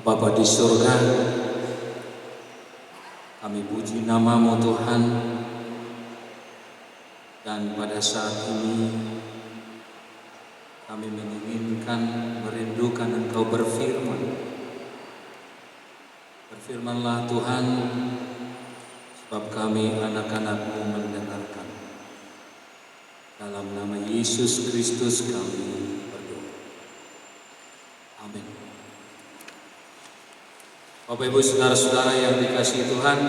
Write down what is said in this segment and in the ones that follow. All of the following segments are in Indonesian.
Bapa di surga, kami puji nama-Mu Tuhan, dan pada saat ini kami menginginkan, merindukan Engkau berfirman. Berfirmanlah Tuhan, sebab kami anak-anak-Mu mendengarkan. Dalam nama Yesus Kristus kami berdoa. Amin. Bapak Ibu saudara-saudara yang dikasihi Tuhan,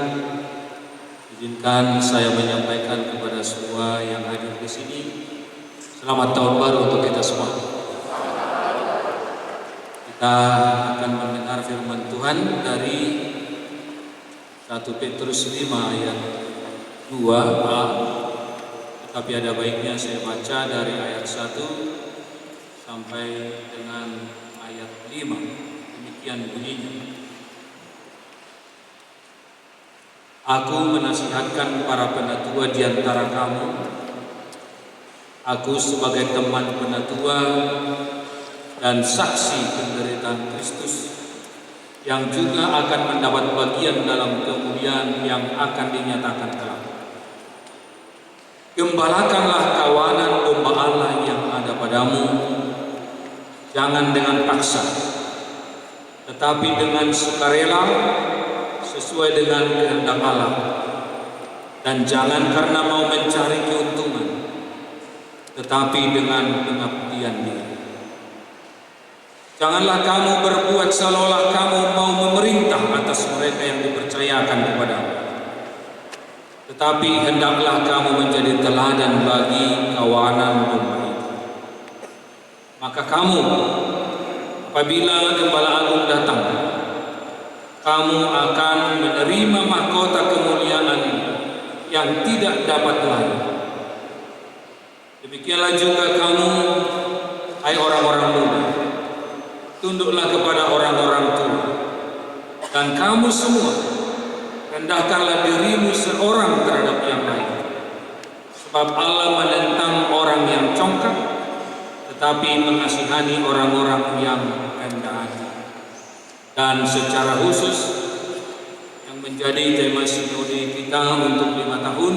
izinkan saya menyampaikan kepada semua yang hadir di sini, selamat tahun baru untuk kita semua. Kita akan mendengar firman Tuhan dari 1 Petrus 5 ayat 2a, tetapi ada baiknya saya baca dari ayat 1 sampai dengan ayat 5. Demikian bunyinya. Aku menasihatkan para penatua di antara kamu. Aku sebagai teman penatua dan saksi penderitaan Kristus, yang juga akan mendapat bagian dalam kemuliaan yang akan dinyatakan kelak. Gembalakanlah kawanan domba Allah yang ada padamu, jangan dengan paksa, tetapi dengan sukarela, sesuai dengan kehendak Allah, dan jangan karena mau mencari keuntungan, tetapi dengan pengabdian diri. Janganlah kamu berbuat seolah-olah kamu mau memerintah atas mereka yang dipercayakan kepadamu, tetapi hendaklah kamu menjadi teladan bagi kawanan domba itu. Maka kamu, apabila Gembala Agung datang, kamu akan menerima mahkota kemuliaan yang tidak dapat lain. Demikianlah juga kamu, hai orang-orang muda, tunduklah kepada orang-orang tua. Dan kamu semua, rendahkanlah dirimu seorang terhadap yang lain. Sebab Allah menentang orang yang congkak, tetapi mengasihani orang-orang yang rendah hati. Dan secara khusus yang menjadi tema sinode kita untuk 5 tahun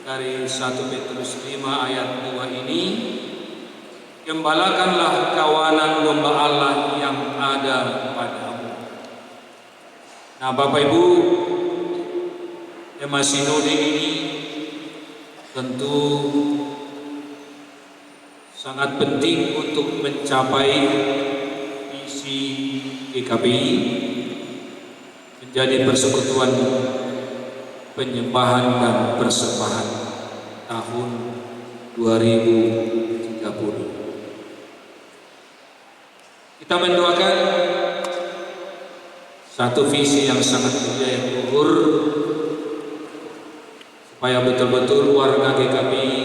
dari 1 Petrus 5 ayat 2 ini, gembalakanlah kawanan domba Allah yang ada padamu. Nah, Bapak Ibu, tema sinode ini tentu sangat penting untuk mencapai visi GKPI menjadi persekutuan penyembahan dan persembahan tahun 2030. Kita mendoakan satu visi yang sangat mulia yang luhur, supaya betul-betul warga GKPI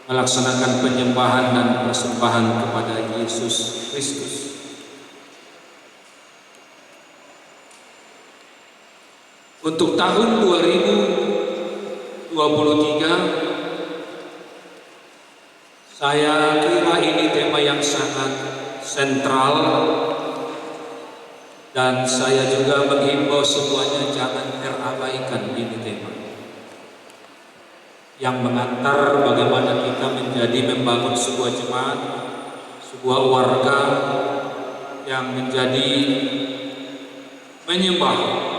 melaksanakan penyembahan dan persembahan kepada Yesus Kristus. Untuk tahun 2023, saya kira ini tema yang sangat sentral, dan saya juga menghimbau semuanya jangan terabaikan ini tema yang mengantar bagaimana kita menjadi membangun sebuah jemaat, sebuah warga yang menjadi menyembah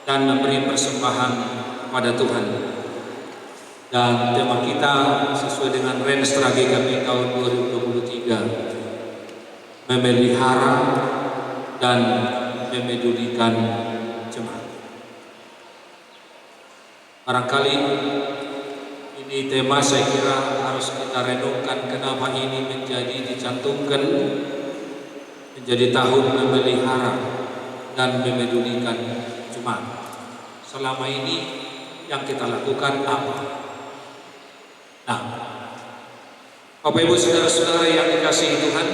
dan memberi persembahan pada Tuhan. Dan tema kita sesuai dengan Renstra GKPI tahun 2023, memelihara dan memedulikan jemaat. Barangkali ini tema saya kira harus kita renungkan, kenapa ini menjadi dicantumkan menjadi tahun memelihara dan memedulikan jemaat. Selama ini yang kita lakukan apa? Nah, Bapak Ibu saudara-saudara yang dikasihi Tuhan,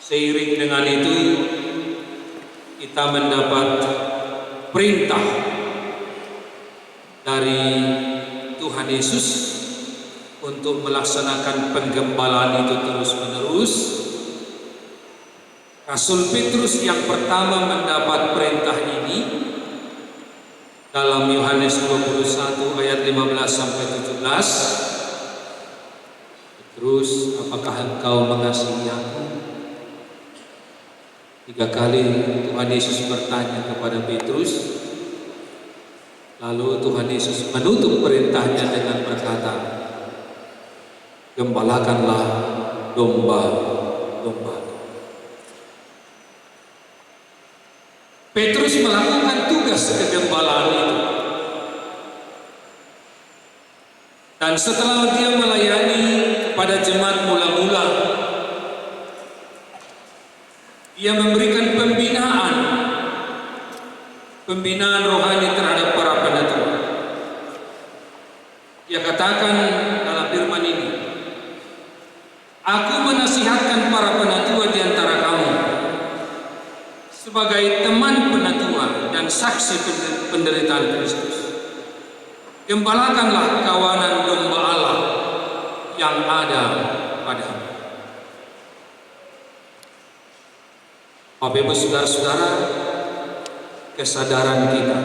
seiring dengan itu kita mendapat perintah dari Tuhan Yesus untuk melaksanakan penggembalaan itu terus-menerus, Rasul Petrus yang pertama mendapat perintah ini dalam Yohanes 21 ayat 15 sampai 17. Petrus, apakah engkau mengasihi aku? 3 kali Tuhan Yesus bertanya kepada Petrus. Lalu Tuhan Yesus menutup perintahnya dengan berkata, gembalakanlah domba-domba. Petrus melakukan tugas kegembalaan itu. Dan setelah dia melayani kepada jemaat mula-mula, dia memberikan pembinaan rohani terhadap para penatua. Dia katakan dalam firman ini, aku menasihatkan para penatua di antara kamu sebagai teman penatua dan saksi penderitaan Kristus. Gembalakanlah kawanan domba Allah yang ada padamu. Bapak Ibu saudara-saudara, kesadaran kita,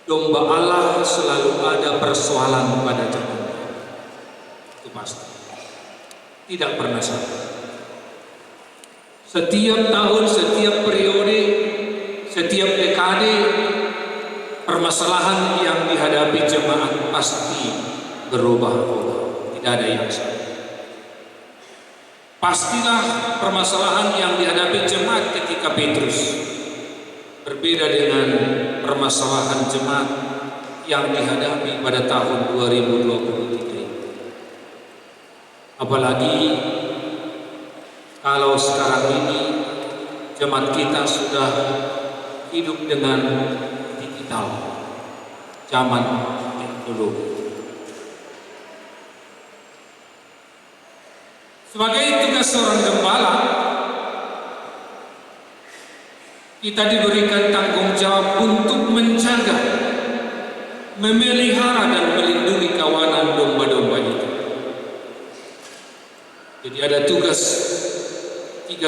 domba Allah selalu ada persoalan pada zamannya. Itu pasti. Tidak pernah salah. Setiap tahun, setiap periode, setiap dekade, permasalahan yang dihadapi jemaat pasti berubah-ubah. Tidak ada yang sama. Pastilah permasalahan yang dihadapi jemaat ketika Petrus berbeda dengan permasalahan jemaat yang dihadapi pada tahun 2023. Apalagi kalau sekarang ini jemaat kita sudah hidup dengan digital, zaman teknologi. Sebagai tugas seorang gembala, kita diberikan tanggung jawab untuk menjaga, memelihara dan melindungi kawanan domba-domba itu. Jadi ada tiga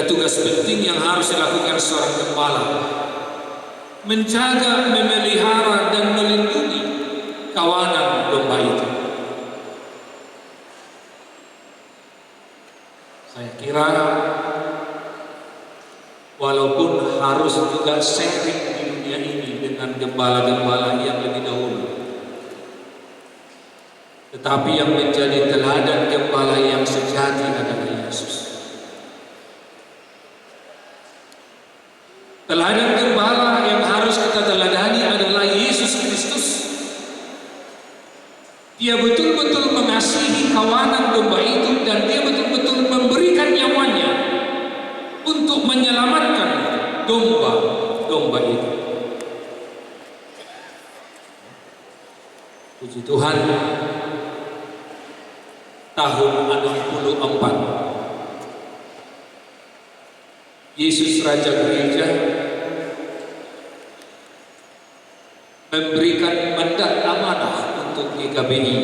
tugas penting yang harus dilakukan seorang gembala: menjaga, memelihara dan melindungi kawanan domba itu. Saya kira walaupun harus juga sharing di dunia ini dengan gembala-gembala yang lebih dahulu, tetapi yang menjadi teladan gembala yang sejati adalah Yesus. Teladan gembala yang harus kita teladani adalah Yesus Kristus. Dia betul-betul mengasihi kawanan domba itu dan dia betul-betul memberikan nyawanya untuk menyelamatkan domba-domba itu. Puji Tuhan, tahun 64 Yesus Raja Gereja memberikan mandat amanah untuk GKBI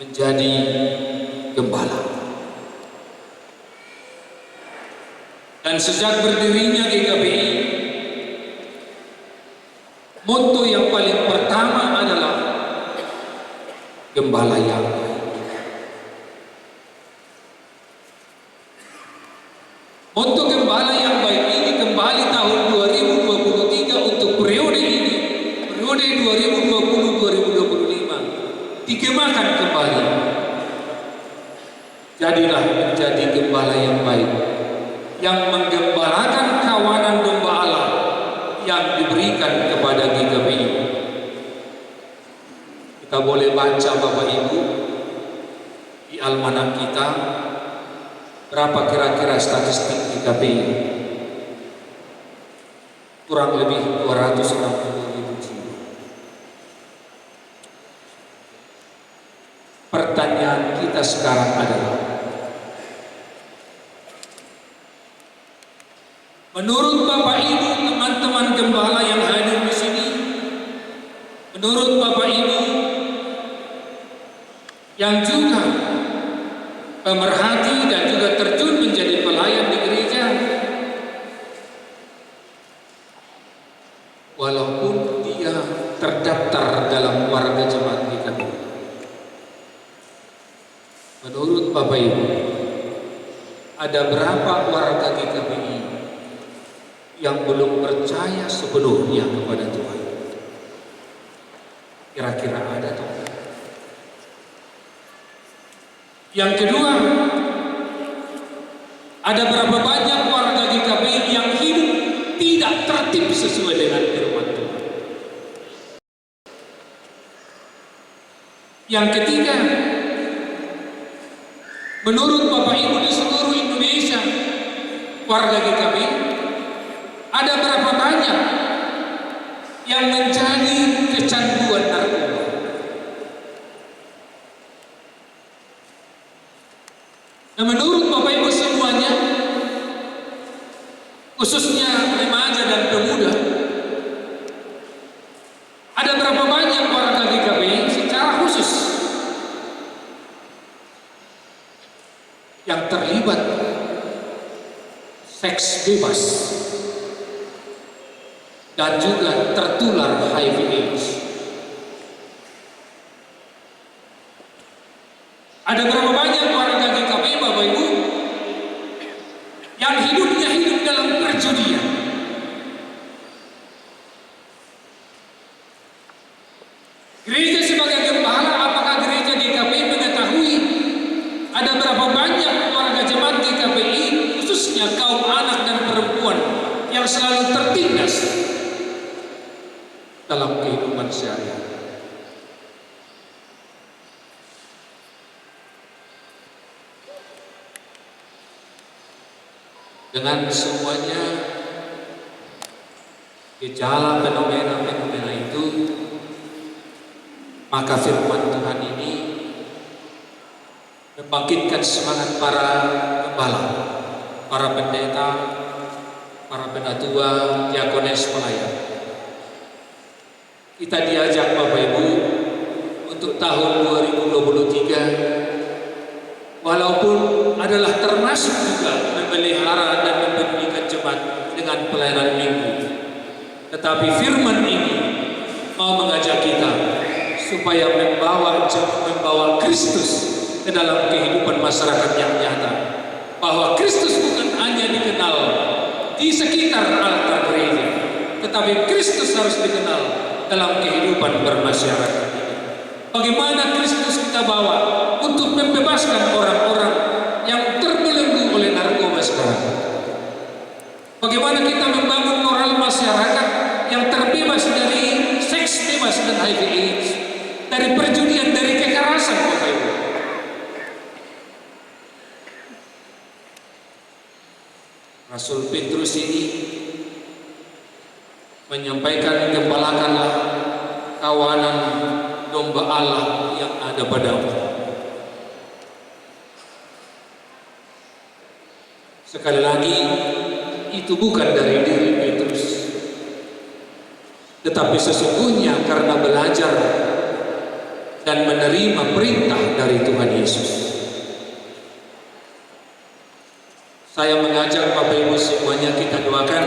menjadi gembala. Dan sejak berdirinya GKBI, motto yang paling pertama adalah gembala yang baik. Motto gembala yang baik ini kembali tahun 2023 untuk periode ini, periode 2020-2025, digemakan kembali. Jadilah menjadi gembala yang baik, yang menggembalakan kawanan domba Allah yang diberikan kepada GKBI. Kita boleh baca Bapak Ibu di almanak kita, berapa kira-kira statistik GKBI? Kurang lebih 260.000 jiwa. Pertanyaan kita sekarang adalah, menurut Bapak Ibu, teman-teman gembala yang hadir di sini, menurut Bapak Ibu yang juga pemerhati dan juga Menurut Bapak Ibu, ada berapa warga GKPI yang belum percaya sepenuhnya kepada Tuhan? Kira-kira ada tuh? Yang kedua, ada berapa banyak warga GKPI yang hidup tidak tertib sesuai dengan firman Tuhan? Yang ketiga, menurut Bapak Ibu di seluruh Indonesia, warga GKPI, ada berapa banyak yang menjadi kecanduan narkoba? Nah, menurut Bapak Ibu semuanya, khususnya remaja dan pemuda, ada berapa banyak warga GKPI secara khusus yang terlibat seks bebas dan juga tertular HIV/AIDS? Ada berapa banyak warga GKPI, Bapak Ibu, yang hidupnya hidup dalam perjudian? Gereja sebagai gembala, apakah gereja GKPI mengetahui ada berapa banyak warga jemaat GKPI, khususnya kaum anak dan perempuan, yang selalu tertindas dalam kehidupan sehari-hari? Dengan semuanya gejala fenomena-fenomena itu, maka firman Tuhan ini membangkitkan semangat para gembala, para pendeta, para penatua, diakones, pelayan. Kita diajak Bapak Ibu untuk tahun 2023, walaupun adalah termasuk juga memelihara dan mempedulikan jemaat dengan pelayanan minggu, tetapi firman ini mau mengajak kita supaya membawa Kristus ke dalam kehidupan masyarakat yang nyata, bahwa Kristus bukan hanya dikenal di sekitar altar gereja, tetapi Kristus harus dikenal dalam kehidupan bermasyarakat ini. Bagaimana Kristus kita bawa untuk membebaskan orang-orang yang terbelenggu oleh narkoba sekarang? Bagaimana kita membangun moral masyarakat yang terbebas dari seks bebas dan HIV/AIDS, dari perjudian, dari kekerasan, Bapak Ibu? Rasul Petrus ini menyampaikan, gembalakanlah kawanan domba Allah yang ada padamu. Sekali lagi, itu bukan dari diri Petrus, tetapi sesungguhnya karena belajar dan menerima perintah dari Tuhan Yesus. Saya mengajak Bapak Ibu semuanya, kita doakan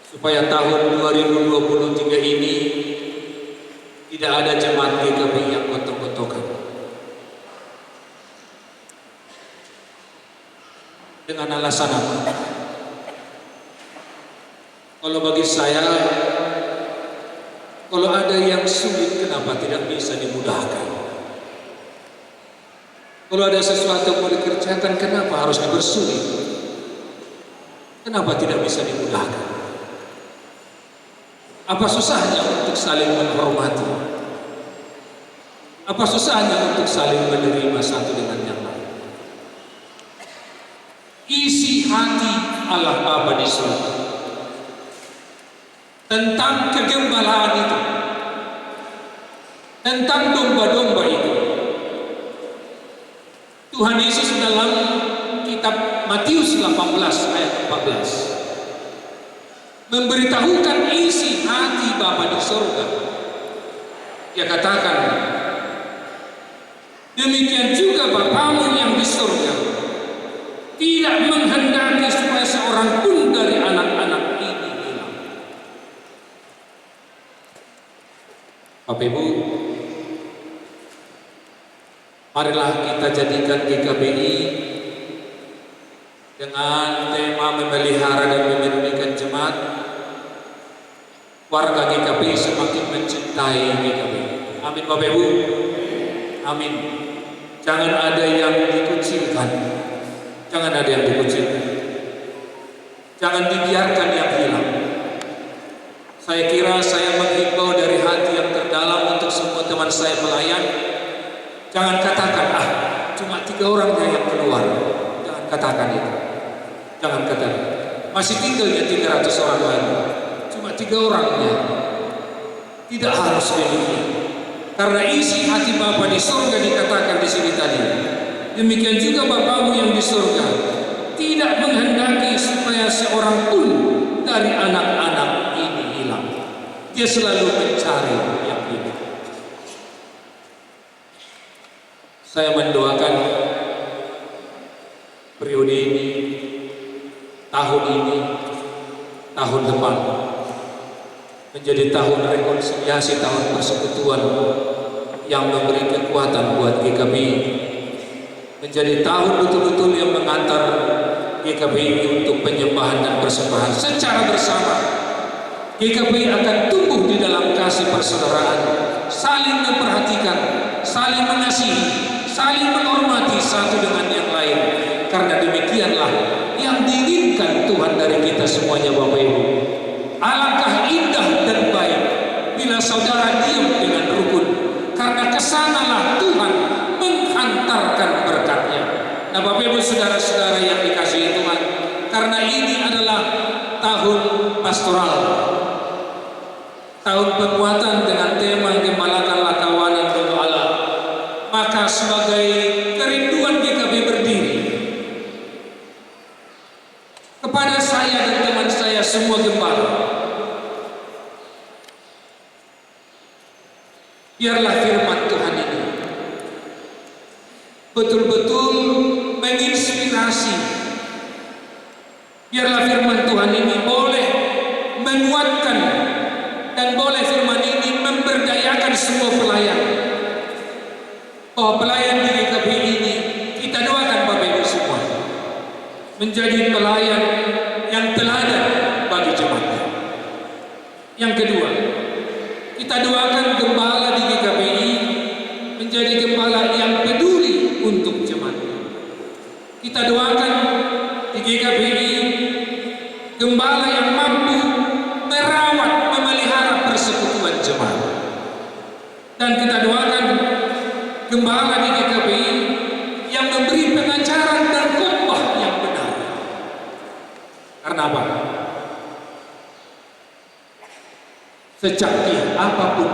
supaya tahun 2023 ini tidak ada jemaat GKPI yang kotok-kotokan. Dengan alasan apa? Kalau bagi saya, kalau ada yang sulit, kenapa tidak bisa dimudahkan? Kalau ada sesuatu yang mau dikerjakan, kenapa harus dipersulit? Kenapa tidak bisa dimudahkan? Apa susahnya untuk saling menghormati? Apa susahnya untuk saling menerima satu dengan yang lain? Isi hati Allah Bapa di surga tentang kegembalaan itu, tentang domba-domba itu. Tuhan Yesus dalam kitab Matius 18 ayat 14 memberitahukan isi hati Bapa di surga. Dia katakan, demikian juga Bapamu yang di surga tidak menghendaki supaya seorang pun dari anak-anak ini hilang. Bapak Ibu, Marilah kita jadikan GKBI dengan tema memelihara dan memerdekakan jemaat. Warga GKBI semakin mencintai GKBI. Amin Bapak Ibu. Amin. Jangan ada yang dikucilkan. Jangan ada yang dikucilkan. Jangan dibiarkan yang hilang. Saya kira saya menghimbau dari hati yang terdalam untuk semua teman saya pelayan. Jangan katakan, cuma 3 orangnya yang keluar. Jangan katakan itu. Jangan katakan. Masih tinggalnya 300 orang lagi. Cuma 3 orangnya. Tidak harus demikian. Karena isi hati Bapa di surga dikatakan di sini tadi. Demikian juga Bapamu yang di surga tidak menghendaki supaya seorang pun dari anak-anak ini hilang. Dia selalu mencari yang ini. Saya mendoakan periode ini, tahun ini, tahun depan menjadi tahun rekonsiliasi, tahun persekutuan yang memberi kekuatan buat GKBI, menjadi tahun betul-betul yang mengantar GKBI untuk penyembahan dan persembahan secara bersama. GKBI akan tumbuh di dalam kasih persaudaraan, saling memperhatikan, saling mengasihi, saling menghormati satu dengan yang lain. Karena demikianlah yang diinginkan Tuhan dari kita semuanya Bapak Ibu. Alangkah indah dan baik bila saudara diam dengan rukun, karena kesanalah Tuhan menghantarkan berkatnya. Nah Bapak Ibu saudara-saudara yang dikasihi Tuhan, karena ini adalah tahun pastoral, tahun penguatan dengan tema gembalakanlah kawanan dulu Allah, maka sebagai kerinduan GKB berdiri kepada saya dan teman saya semua gembala, biarlah firman Tuhan ini betul-betul menginspirasi. Biarlah firman Tuhan ini boleh menguatkan dan boleh firman ini memberdayakan semua pelayan. Bahwa pelayan di GKB ini kita doakan Bapak Ibu semua menjadi pelayan yang teladan bagi jemaat. Yang kedua, kita doakan gembala di GKBI menjadi gembala yang peduli untuk jemaat. Kita doakan di GKBI gembala yang mampu merawat, memelihara persekutuan jemaat. Dan kita doakan gembala di GKBI yang memberi pengajaran dan khotbah yang benar. Karena apa? Secanggih apapun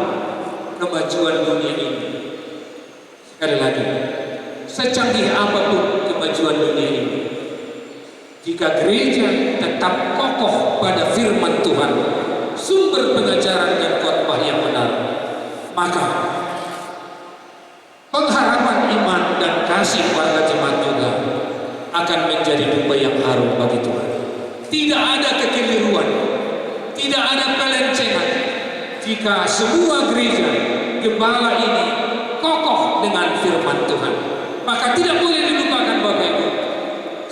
kemajuan dunia ini, sekali lagi, secanggih apapun kemajuan dunia ini, jika gereja tetap kokoh pada firman Tuhan, sumber pengajaran dan khotbah yang benar, maka pengharapan iman dan kasih warga jemaat juga akan menjadi dupa yang harum bagi Tuhan. Tidak ada kekeliruan, tidak ada pelencengan jika semua gereja gembala ini kokoh dengan firman Tuhan. Maka tidak boleh dilupakan Bapak Ibu,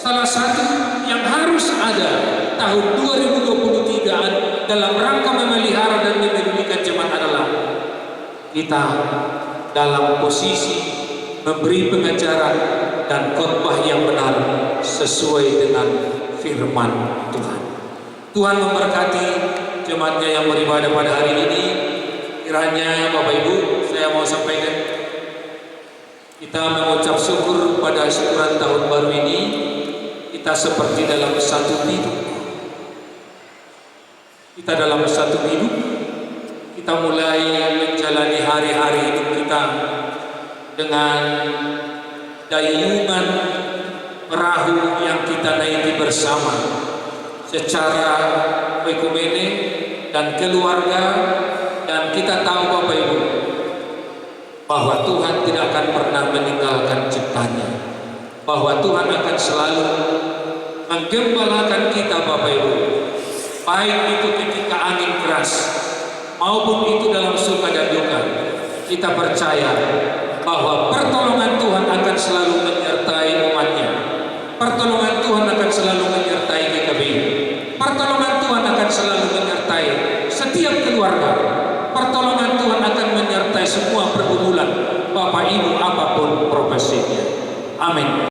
salah satu yang harus ada tahun 2023 dalam rangka memelihara dan memerdekakan jemaat adalah kita dalam posisi memberi pengajaran dan khotbah yang benar sesuai dengan firman Tuhan. Tuhan memberkati jemaatnya yang beribadah pada hari ini. Kiranya Bapak Ibu, saya mau sampaikan, kita mengucap syukur pada syukuran tahun baru ini. Kita seperti dalam satu hidup. Kita dalam satu hidup. Kita mulai menjalani hari-hari hidup kita dengan dayungan perahu yang kita naiki bersama secara ekumene dan keluarga. Dan kita tahu Bapak Ibu bahwa Tuhan tidak akan pernah meninggalkan ciptanya, bahwa Tuhan akan selalu menggembalakan kita Bapak Ibu, baik itu ketika angin keras maupun itu dalam suka dan duka. Kita percaya bahwa pertolongan Tuhan keluarga. Pertolongan Tuhan akan menyertai semua pergumulan Bapak Ibu apapun profesinya. Amin.